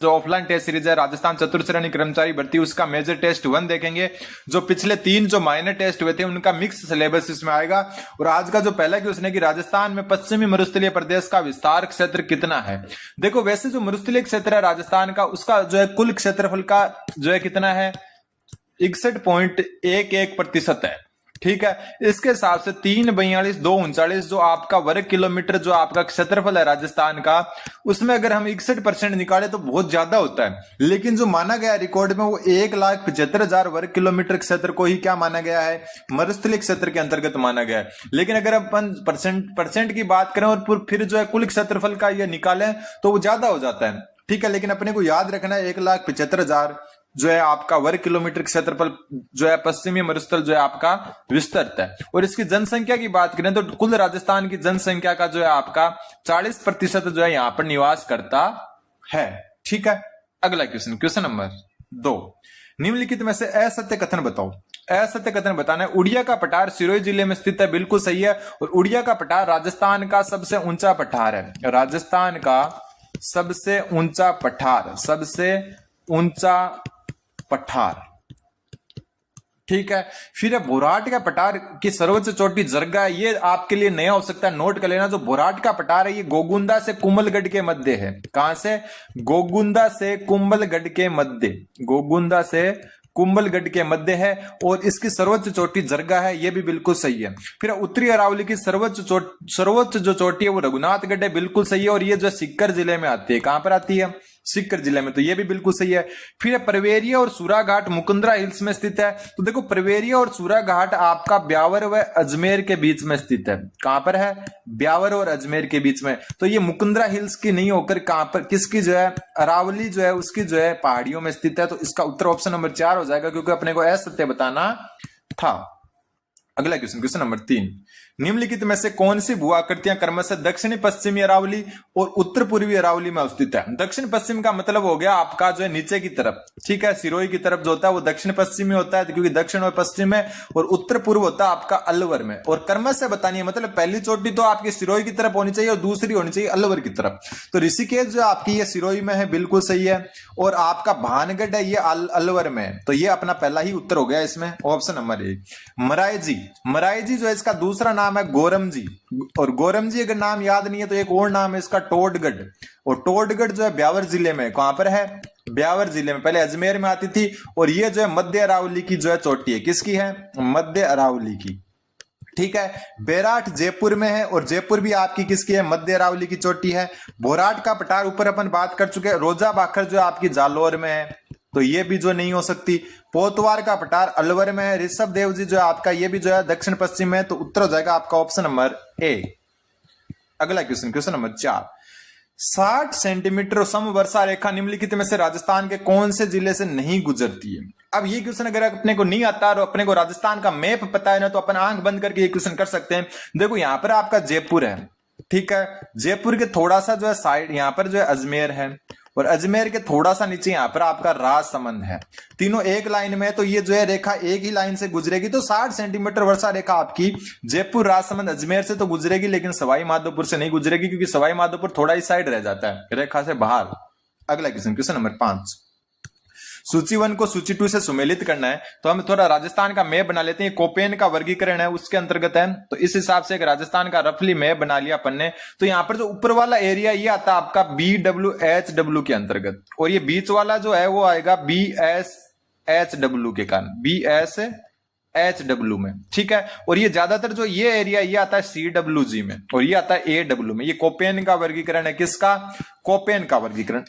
जो offline test series है राजस्थान चतुर्श्रेणी कर्मचारी भर्ती, उसका मेजर टेस्ट 1 देखेंगे। जो पिछले 3 जो माइनर टेस्ट हुए थे उनका मिक्स सिलेबस इसमें आएगा। और आज का जो पहला क्वेश्चन है कि राजस्थान में पश्चिमी मरुस्थलीय प्रदेश का विस्तार क्षेत्र कितना है। देखो वैसे जो मरुस्थलीय क्षेत्र है राजस्थान का, उसका जो है कुल क्षेत्रफल का जो है कितना है, 61.11% है। ठीक है, इसके हिसाब से 342,239 जो आपका वर्ग किलोमीटर जो आपका क्षेत्रफल है राजस्थान का, उसमें अगर हम 61% निकाले तो बहुत ज्यादा होता है। लेकिन जो माना गया रिकॉर्ड में वो 1,75,000 वर्ग किलोमीटर क्षेत्र को ही क्या माना गया है, मरुस्थलीय क्षेत्र के अंतर्गत माना गया है। लेकिन अगर अपन परसेंट की बात करें और फिर जो है कुल क्षेत्रफल का ये निकालें तो वो ज्यादा हो जाता है। ठीक है, लेकिन अपने को याद रखना है 1,75,000 जो है आपका वर्ग किलोमीटर क्षेत्रफल जो है पश्चिमी मरुस्थल जो है आपका विस्तृत है। और इसकी जनसंख्या की बात करें तो कुल राजस्थान की जनसंख्या का जो है आपका 40% जो है यहां पर निवास करता है। ठीक है, अगला क्वेश्चन, क्वेश्चन नंबर 2, निम्नलिखित में से असत्य कथन बताओ। असत्य कथन बताना है, उड़िया का पठार सिरोही जिले में स्थित है, बिल्कुल सही है। और उड़िया का पठार राजस्थान का सबसे ऊंचा पठार है। राजस्थान का सबसे ऊंचा पठार, सबसे ऊंचा पठार। ठीक है, फिर बोराट का पठार की सर्वोच्च चोटी जरगा है। ये आपके लिए नया हो सकता है, नोट कर लेना। जो बोराट का पठार है ये गोगुंदा से कुंभलगढ़ के मध्य है। कहां से, गोगुंदा से कुंभलगढ़ के मध्य, गोगुंदा से कुंभलगढ़ के मध्य है। और इसकी सर्वोच्च चोटी जरगा है, ये भी बिल्कुल सही है। फिर उत्तरी अरावली की सर्वोच्च जो चोटी है वो रघुनाथगढ़ है, बिल्कुल सही है। और ये जो सीकर जिले में आती है, कहां पर आती है, सीकर जिले में, तो ये भी बिल्कुल सही है। फिर परवेरिया और सूराघाट मुकुंदरा हिल्स में स्थित है। तो देखो परवेरिया और सूराघाट आपका ब्यावर व अजमेर के बीच में स्थित है। कहां पर है, ब्यावर और अजमेर के बीच में। तो ये मुकुंदरा हिल्स की नहीं होकर कहां पर, किसकी जो है, अरावली जो है उसकी जो है पहाड़ियों में स्थित है। तो इसका उत्तर ऑप्शन नंबर 4 हो जाएगा, क्योंकि अपने को असत्य बताना था। अगला क्वेश्चन, क्वेश्चन नंबर 3, निम्नलिखित में से कौन सी भू आकृतियां क्रमशः दक्षिणी पश्चिमी अरावली और उत्तर पूर्वी अरावली में अवस्थित है। दक्षिण पश्चिम का मतलब हो गया आपका जो है नीचे की तरफ। ठीक है, सिरोही की तरफ जो होता है वो दक्षिण पश्चिमी होता है, क्योंकि दक्षिण और पश्चिम में, और उत्तर पूर्व होता है आपका अलवर में। और क्रमशः बतानी है, मतलब पहली चोटी तो आपकी सिरोही की तरफ होनी चाहिए और दूसरी होनी चाहिए अलवर की तरफ। तो ऋषिकेश जो आपकी ये सिरोही में है, बिल्कुल सही है। और आपका भानगढ़ है ये अलवर में, तो ये अपना पहला ही उत्तर हो गया इसमें, ऑप्शन नंबर 1। मरायजी, मरायजी जो है इसका दूसरा नाम है गोरमजी। और गोरमजी अगर नाम याद नहीं है तो एक और नाम है इसका टोडगढ़। और टोडगढ़ जो है ब्यावर जिले में, कहां पर है, ब्यावर जिले में, पहले अजमेर में आती थी। और ये जो है मध्य अरावली की जो है चोटी है, किसकी है, मध्य अरावली की। ठीक है, बेराट जयपुर में है, और जयपुर भी आपकी किसकी है, मध्य अरावली की चोटी है। बोराट का पठार ऊपर अपन बात कर चुके हैं। रोजा बाखर जो आपकी जालोर में है, तो ये भी जो नहीं हो सकती। पोतवार का पठार अलवर में है। ऋषभ देव जी जो है आपका, ये भी जो है दक्षिण पश्चिम में है। तो उत्तर हो जाएगा आपका ऑप्शन नंबर ए। अगला क्वेश्चन, क्वेश्चन नंबर 4, 60 सेंटीमीटर समवर्षा रेखा निम्नलिखित में से राजस्थान के कौन से जिले से नहीं गुजरती है। अब ये क्वेश्चन अगर अपने को नहीं आता और अपने को राजस्थान का मैप पता है ना, तो अपन आंख बंद करके ये क्वेश्चन कर सकते हैं। देखो यहां पर आपका जयपुर है, ठीक है, जयपुर के थोड़ा सा जो है साइड यहां पर जो है अजमेर है, और अजमेर के थोड़ा सा नीचे यहां पर आपका राजसमंद है। तीनों एक लाइन में, तो ये जो है रेखा एक ही लाइन से गुजरेगी। तो 60 सेंटीमीटर वर्षा रेखा आपकी जयपुर, राजसमंद, अजमेर से तो गुजरेगी, लेकिन सवाई माधोपुर से नहीं गुजरेगी, क्योंकि सवाई माधोपुर थोड़ा ही साइड रह जाता है रेखा से बाहर। अगला क्वेश्चन, क्वेश्चन नंबर 5, सूची 1 को सूची 2 से सुमेलित करना है। तो हम थोड़ा राजस्थान का मैप बना लेते हैं। कोपेन का वर्गीकरण है उसके अंतर्गत है, तो इस हिसाब से एक राजस्थान का रफली मैप बना लिया अपन ने। तो यहां पर जो ऊपर वाला एरिया ये आता है आपका BWHW के अंतर्गत, और ये बीच वाला जो है वो आएगा BSHW के कारण, BSHW में। ठीक है, और ये ज्यादातर जो ये एरिया ये आता है CWG में, और ये आता है AW में। ये कोपेन का वर्गीकरण है, किसका, कोपेन का वर्गीकरण।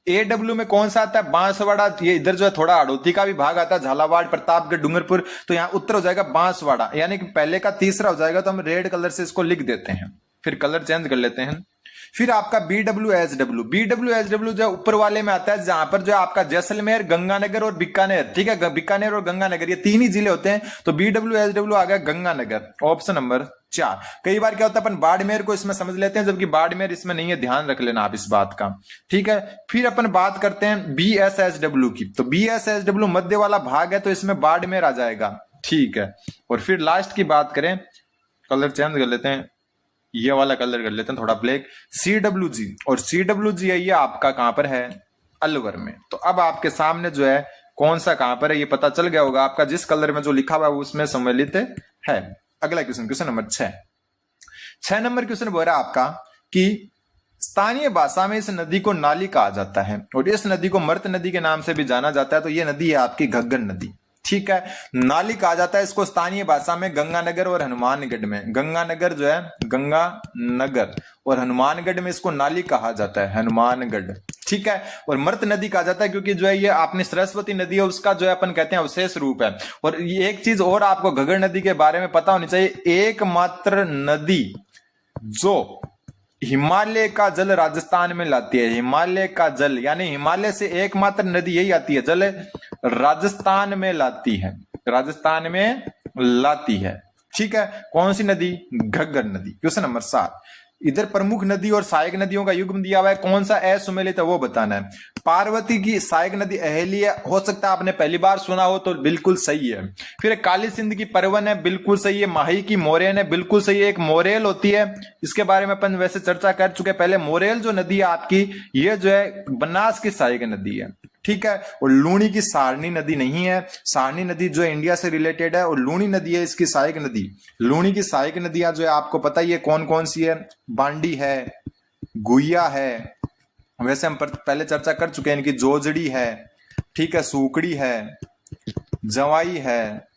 AW में कौन सा आता है, बांसवाड़ा। ये इधर जो है थोड़ा हड़ौती का भी भाग आता है, झालावाड़, प्रतापगढ़, डूंगरपुर। तो यहाँ उत्तर हो जाएगा बांसवाड़ा, यानी कि पहले का तीसरा हो जाएगा। तो हम रेड कलर से इसको लिख देते हैं, फिर कलर चेंज कर लेते हैं। फिर आपका BWHW जो ऊपर वाले में आता है, जहां पर जो आपका जैसलमेर, गंगानगर और बीकानेर। ठीक है, बीकानेर और गंगानगर ये 3 ही जिले होते हैं। तो BWHW आ गया गंगानगर, ऑप्शन नंबर 4। कई बार क्या होता है अपन बाड़मेर को इसमें समझ लेते हैं, जबकि बाड़मेर इसमें नहीं है, ध्यान रख लेना आप इस बात का। ठीक है, फिर अपन बात करते हैं BSHW की। तो BSHW मध्य वाला भाग है, तो इसमें बाड़मेर आ जाएगा। ठीक है, और फिर लास्ट की बात करें, कलर चेंज कर लेते हैं, ये वाला कलर कर लेते हैं थोड़ा ब्लैक, CWG। और CWG है ये आपका कहां पर है, अलवर में। तो अब आपके सामने जो है कौन सा कहां पर है ये पता चल गया होगा आपका, जिस कलर में जो लिखा हुआ है उसमें सम्मिलित है। अगला question, question number 6 number question बोल रहा है आपका कि स्थानीय भाषा में इस नदी को नाली कहा जाता है और इस नदी को मृत नदी के नाम से भी जाना जाता है। तो ये नदी है आपकी घग्गर नदी, ठीक है। नाली कहा जाता है इसको स्थानीय भाषा में गंगानगर और हनुमानगढ़ में। गंगानगर जो है, गंगानगर और हनुमानगढ़ में इसको नाली कहा जाता है, हनुमानगढ़, ठीक है। और मृत नदी कहा जाता है क्योंकि जो है ये आपने सरस्वती नदी है उसका जो है अपन कहते हैं अवशेष रूप है। और ये एक चीज और आपको घग्गर नदी के बारे में पता होनी चाहिए, एकमात्र नदी जो हिमालय का जल राजस्थान में लाती है। हिमालय का जल यानी हिमालय से एकमात्र नदी यही आती है, जल राजस्थान में लाती है, राजस्थान में लाती है, ठीक है। कौन सी नदी? घग्गर नदी। क्वेश्चन नंबर 7, इधर प्रमुख नदी और सहायक नदियों का युग्म दिया हुआ है, कौन सा असुमेलित है वो बताना है। पार्वती की सहायक नदी अहेली है, हो सकता है आपने पहली बार सुना हो तो बिल्कुल सही है। फिर काली सिंध की परवन है, बिल्कुल सही है। माही की मोरेन है, बिल्कुल सही है। एक मोरेल होती है, इसके बारे में अपन वैसे चर्चा कर चुके पहले। मोरेल जो नदी है आपकी, ये जो है बनास की सहायक नदी है, ठीक है। और लूणी की सारणी नदी नहीं है, सारणी नदी जो है इंडिया से रिलेटेड है और लूणी नदी है इसकी सहायक नदी। लूणी की सहायक नदियां जो है आपको पता ही है कौन कौन सी है, बांडी है, गुइया है, वैसे हम पहले चर्चा कर चुके हैं इनकी, जोजड़ी है, ठीक है, सूकड़ी है, जवाई है,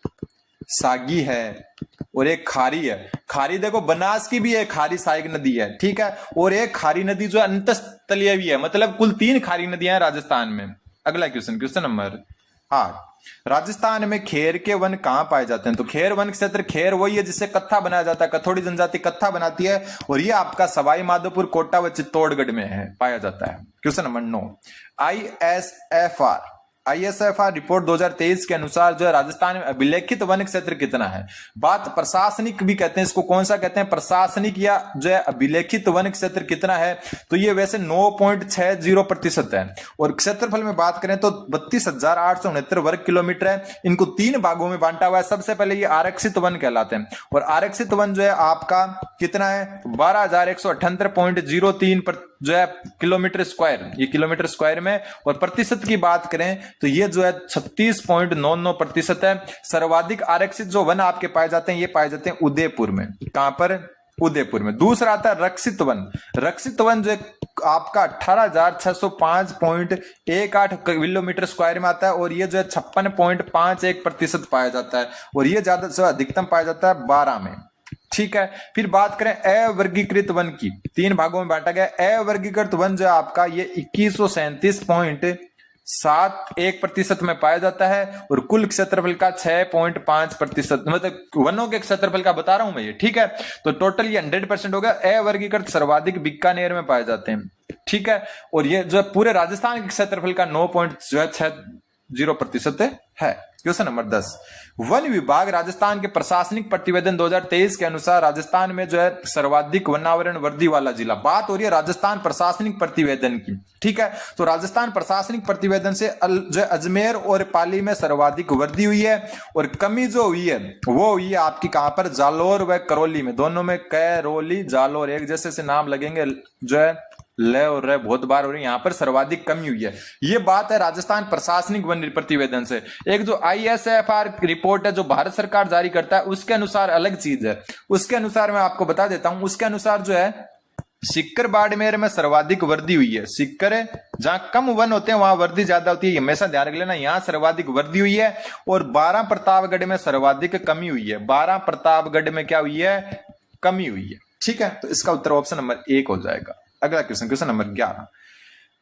सागी है और एक खारी है। खारी देखो बनास की भी है, खारी सहायक नदी है, ठीक है। और एक खारी नदी जो अंतस्तलीय भी है, मतलब कुल 3 खारी नदियां हैं राजस्थान में। अगला क्वेश्चन, क्वेश्चन नंबर 8, राजस्थान में खेर के वन कहां पाए जाते हैं? तो खेर वन क्षेत्र, खेर वही है जिससे कत्था बनाया जाता है, कथोड़ी जनजाति कत्था बनाती है और ये आपका सवाई माधोपुर, कोटा व चित्तौड़गढ़ में है, पाया जाता है। क्वेश्चन नंबर 9, आईएसएफआर रिपोर्ट 2023 के अनुसार जो है राजस्थान में अभिलेखित वन क्षेत्र कितना है? बात प्रशासनिक भी कहते हैं इसको, कौन सा कहते हैं? प्रशासनिक या जो है अभिलेखित वन क्षेत्र कितना है? तो ये वैसे 9.60% है। और क्षेत्रफल में बात करें तो 32,869 वर्ग किलोमीटर है। इनको 3 भागों में बांटा हुआ है। सबसे पहले ये आरक्षित वन कहलाते हैं और आरक्षित वन जो है आपका कितना है? 12,178.03 जो है किलोमीटर स्क्वायर, ये किलोमीटर स्क्वायर में। और प्रतिशत की बात करें तो ये जो है 36.99% है। सर्वाधिक आरक्षित जो वन आपके पाए जाते हैं ये पाए जाते हैं उदयपुर में। कहां पर? उदयपुर में। दूसरा आता है रक्षित वन। रक्षित वन जो है आपका 18,605.18 किलोमीटर स्क्वायर में आता है और ये जो है 56.51% पाया जाता है और ये ज्यादा से अधिकतम पाया जाता है 12 में, ठीक है। फिर बात करें अवर्गीकृत वन की, 3 भागों में बांटा गया। अवर्गीकृत वन जो आपका ये 2137.71% में पाया जाता है और कुल क्षेत्रफल का 6.5%, मतलब वनों के क्षेत्रफल का बता रहा हूं मैं ये, ठीक है। तो टोटल ये 100% होगा। अवर्गीकृत सर्वाधिक बीकानेर में पाए जाते हैं, ठीक है। और ये जो पूरे राजस्थान के क्षेत्रफल का 9.60% है। क्वेश्चन नंबर 10, वन विभाग राजस्थान के प्रशासनिक प्रतिवेदन 2023 के अनुसार राजस्थान में जो है सर्वाधिक वनावरण वृद्धि वाला जिला। बात हो रही है राजस्थान प्रशासनिक प्रतिवेदन की, ठीक है। तो राजस्थान प्रशासनिक प्रतिवेदन से जो अजमेर और पाली में सर्वाधिक वृद्धि हुई है और कमी जो हुई है वो हुई है आपकी कहां पर? जालोर व करौली में। दोनों में करौली, जालोर एक जैसे से नाम लगेंगे, जो है ले और रे बहुत बार हो रही है, यहां पर सर्वाधिक कमी हुई है। ये बात है राजस्थान प्रशासनिक वन प्रतिवेदन से। एक जो आईएसएफआर रिपोर्ट है जो भारत सरकार जारी करता है उसके अनुसार अलग चीज है। उसके अनुसार मैं आपको बता देता हूं, उसके अनुसार जो है सीकर बाड़मेर में सर्वाधिक वृद्धि हुई है। सीकर जहां कम वन होते हैं वहां वृद्धि ज्यादा होती है, हमेशा ध्यान रख लेना। यहां सर्वाधिक वृद्धि हुई है और 12 प्रतापगढ़ में सर्वाधिक कमी हुई है। 12 प्रतापगढ़ में क्या हुई है? कमी हुई है, ठीक है। तो इसका उत्तर ऑप्शन नंबर 1 हो जाएगा। अगला क्वेश्चन, क्वेश्चन नंबर 11,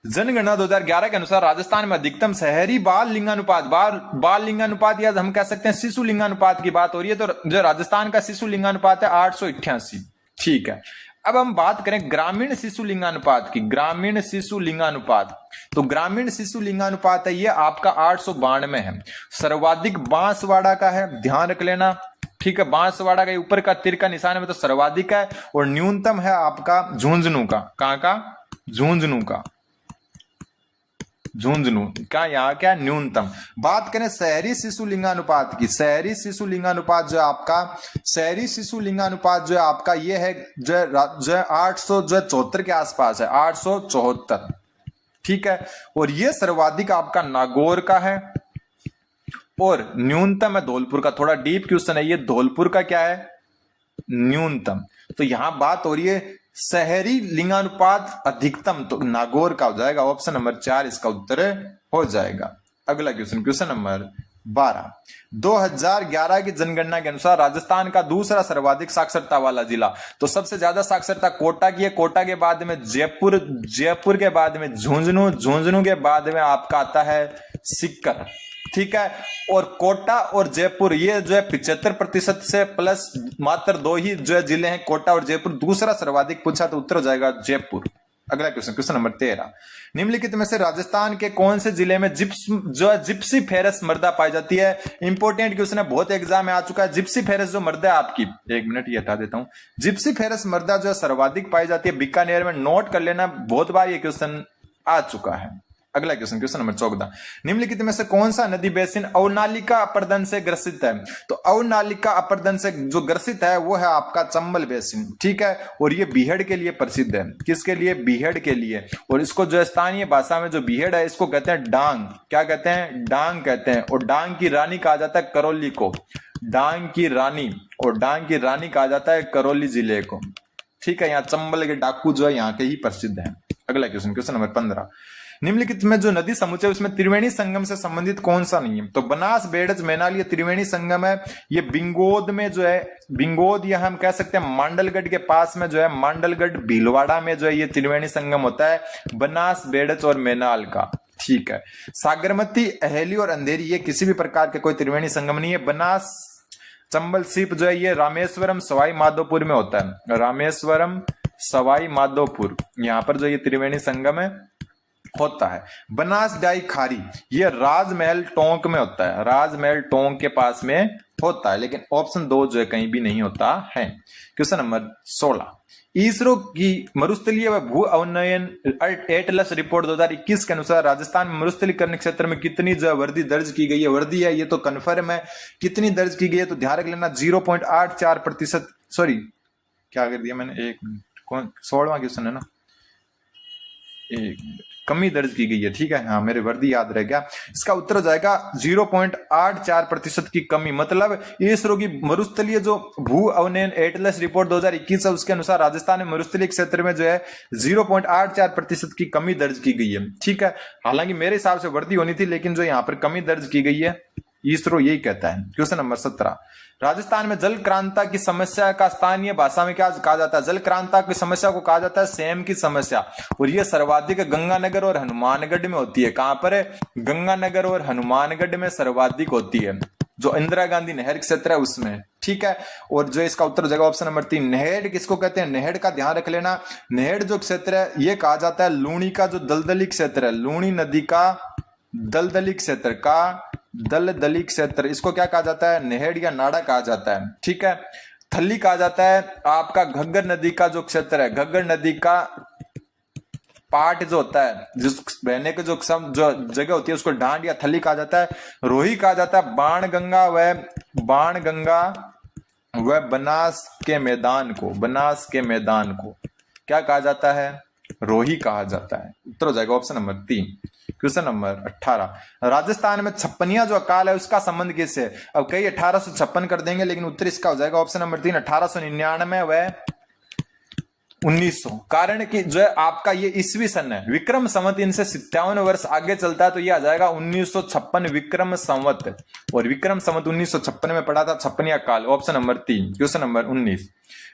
जनगणना 2011 के अनुसार राजस्थान में अधिकतम शहरी बाल लिंगानुपात, बाल लिंगानुपात या हम कह सकते हैं शिशु लिंगानुपात की बात हो रही है। तो जो राजस्थान का शिशु लिंगानुपात है 888, ठीक है। अब हम बात करें ग्रामीण शिशु लिंगानुपात की। ग्रामीण शिशु लिंगानुपात, तो ग्रामीण शिशु लिंगानुपात है ये आपका 892 है। सर्वाधिक बांसवाड़ा का है, ध्यान रख लेना, ठीक है। बांसवाड़ा के ऊपर का तीर का निशान में तो सर्वाधिक है और न्यूनतम है आपका झुंझुनू का। कहां का? झुंझुनू का। झुंझुनू का यहाँ क्या? न्यूनतम। बात करें शहरी शिशु लिंगानुपात की। शहरी शिशु लिंगानुपात जो आपका, शहरी शिशु लिंगानुपात जो आपका ये है जो 874 के आसपास है, 874, ठीक है, और ये सर्वाधिक आपका नागौर का है और न्यूनतम है धौलपुर का। थोड़ा डीप क्वेश्चन है ये, धौलपुर का क्या है, न्यूनतम। तो यहां बात हो रही है शहरी लिंगानुपात अधिकतम, तो नागौर का हो जाएगा ऑप्शन नंबर 4 इसका उत्तर हो जाएगा। अगला क्वेश्चन, क्वेश्चन नंबर 12, 2011 की जनगणना के अनुसार राजस्थान का दूसरा सर्वाधिक साक्षरता वाला जिला, तो सबसे ज्यादा साक्षरता कोटा की है, कोटा के बाद में जयपुर, जयपुर के बाद में झुंझुनू, झुंझुनू के बाद में आपका आता है सीकर, ठीक है। और कोटा और जयपुर ये जो है 75% से प्लस मात्र 2 ही जो है जिले हैं, कोटा और जयपुर। दूसरा सर्वाधिक पूछा तो उत्तर हो जाएगा जयपुर। अगला क्वेश्चन, क्वेश्चन नंबर 13, निम्नलिखित में से राजस्थान के कौन से जिले में जिप्सी फेरस मृदा पाई जाती है। इंपॉर्टेंट क्वेश्चन है, बहुत एग्जाम में आ चुका है। जिप्सी फेरस जो मृदा है आपकी, एक मिनट ये हटा देता हूं, जिप्सी फेरस मृदा जो है सर्वाधिक पाई जाती है बीकानेर में, नोट कर लेना, बहुत बार ये क्वेश्चन आ चुका है। अगला क्वेश्चन, क्वेश्चन नंबर 14, निम्नलिखित में से कौन सा नदी बेसिन अवनालिका अपरदन से ग्रसित है। तो अवनालिका अपरदन से जो ग्रसित है वो है आपका चंबल बेसिन, ठीक है। और ये बीहड़ के लिए प्रसिद्ध है, किसके लिए, बीहड़ के लिए। और इसको जो स्थानीय भाषा में जो बीहड़ है इसको कहते हैं डांग, क्या कहते हैं, डांग कहते हैं। और डांग की रानी कहा जाता है करौली को, डांग की रानी, और डांग की रानी कहा जाता है करौली जिले को, ठीक है। यहाँ चंबल के डाकू जो है यहाँ के ही प्रसिद्ध है। अगला क्वेश्चन, क्वेश्चन नंबर 15, निम्नलिखित में जो नदी समुच्चय उसमें त्रिवेणी संगम से संबंधित कौन सा नहीं है। तो बनास, बेड़ज, मैनाल ये त्रिवेणी संगम है। ये बिंगोद में जो है, बिंगोद या हम कह सकते हैं मांडलगढ़ के पास में जो है, मांडलगढ़ भीलवाड़ा में जो है ये त्रिवेणी संगम होता है बनास, बेड़ज और मैनाल का, ठीक है। सागरमती, अहेली और अंधेरी ये किसी भी प्रकार के कोई त्रिवेणी संगम नहीं है। बनास, चंबल, सीप जो है ये रामेश्वरम, सवाई माधोपुर में होता है, रामेश्वरम, सवाई माधोपुर, यहाँ पर जो ये त्रिवेणी संगम है होता है। बनास डाई खारी ये राजमहल टोंक में होता है, राजमहल टोंक के पास में होता है, लेकिन ऑप्शन 2 जो है कहीं भी नहीं होता है। क्वेश्चन नंबर 16, इसरो की मरुस्थलीय व भू अवनयन एटलस रिपोर्ट 2021 के अनुसार राजस्थान में मरुस्थलीकरण क्षेत्र में कितनी जो वृद्धि दर्ज की गई है। वृद्धि है ये तो कन्फर्म है, कितनी दर्ज की गई है तो ध्यान रख लेना 0.84%, सॉरी क्या कर दिया मैंने, एक मिनट, कौन 16वां क्वेश्चन है ना, एक कमी दर्ज की गई है, ठीक है। हाँ मेरे वर्दी याद रह गया, इसका उत्तर हो जाएगा 0.84% की कमी। मतलब इसरो की मरुस्थलीय जो भू अवनयन एटलस रिपोर्ट 2021 है उसके अनुसार राजस्थान में मरुस्थलीय क्षेत्र में जो है 0.84% की कमी दर्ज की गई है, ठीक है। हालांकि मेरे हिसाब से वृद्धि होनी थी, लेकिन जो यहाँ पर कमी दर्ज की गई है इसरो यही कहता है। क्वेश्चन नंबर 17, राजस्थान में जल क्रांता की समस्या का स्थानीय भाषा में क्या कहा जाता है। जल क्रांता की समस्या को कहा जाता है सेम की समस्या, और यह सर्वाधिक गंगानगर और हनुमानगढ़ में होती है। कहां पर है, गंगानगर और हनुमानगढ़ में सर्वाधिक होती है, जो इंदिरा गांधी नहर क्षेत्र है उसमें, ठीक है। और जो इसका उत्तर हो जाएगा ऑप्शन नंबर 3, नहेड़ किसको कहते हैं, नहेड़ का ध्यान रख लेना। नहेड़ जो क्षेत्र है ये कहा जाता है लूणी का जो दलदली क्षेत्र है, लूणी नदी का दलदली क्षेत्र का, दलदली क्षेत्र, इसको क्या कहा जाता है, नहेड़ या नाड़ा कहा जाता है, ठीक है। थली कहा जाता है आपका घग्गर नदी का जो क्षेत्र है, घग्गर नदी का पार्ट जो होता है, जिस बहने के जो जगह होती है उसको डांड या थली कहा जाता है। रोही कहा जाता है बाण गंगा व बनास के मैदान को, बनास के मैदान को क्या कहा जाता है, रोही कहा जाता है। उत्तर हो जाएगा option number 3। Question number 18, Rajasthan में छप्पनिया जो अकाल है उसका संबंध किससे है। अब कई 1856 कर देंगे, लेकिन उत्तर इसका हो जाएगा ऑप्शन नंबर 3 1899 व 1900। कारण कि जो है आपका ये ईस्वी सन है, विक्रम संवत इनसे 57 वर्ष आगे चलता है, तो ये आ जाएगा 1956 विक्रम संवत, और विक्रम संवत 1956 में पड़ा था छप्पनिया काल, option number 3। Question number 19,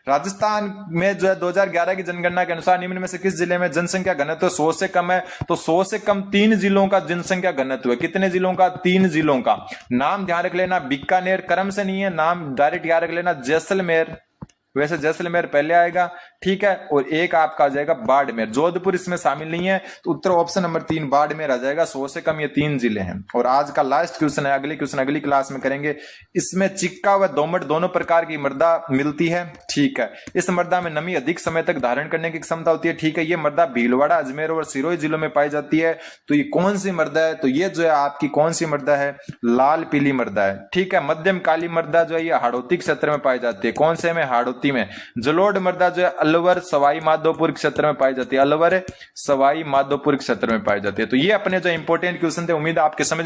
Rajasthan में जो है 2011 की जनगणना के अनुसार निम्न में से किस जिले में जनसंख्या घनत्व 100 से कम है। तो 100 से कम 3 जिलों का जनसंख्या घनत्व है। कितने जिलों का, 3 जिलों का। नाम ध्यान रख लेना, बीकानेर क्रम से नहीं है, नाम डायरेक्ट याद रख लेना, जैसलमेर, वैसे जैसलमेर पहले आएगा, ठीक है। और एक आपका आ जाएगा बाड़मेर, जोधपुर इसमें शामिल नहीं है, तो उत्तर ऑप्शन नंबर 3 बाड़मेर आ जाएगा। 100 से कम ये 3 जिले हैं। और आज का लास्ट क्वेश्चन है, अगले क्वेश्चन अगली क्लास में करेंगे। इसमें चिक्का व दोमट दोनों प्रकार की मृदा मिलती है, ठीक है। इस मृदा में नमी अधिक समय तक धारण करने की क्षमता होती है, ठीक है। ये मृदा भीलवाड़ा, अजमेर और सिरोही जिलों में पाई जाती है। तो ये कौन सी मृदा है, तो ये जो है आपकी कौन सी मृदा है, लाल पीली मृदा है, ठीक है। मध्यम काली मृदा जो है ये हाड़ौती क्षेत्र में पाई जाती है। कौन से में, हाड़ौती बागमती में। जलोढ़ मृदा जो है अलवर सवाई माधोपुर क्षेत्र में पाई जाती है, अलवर सवाई माधोपुर क्षेत्र में पाई जाती है। तो ये अपने जो इंपोर्टेंट क्वेश्चन थे, उम्मीद आपके समझ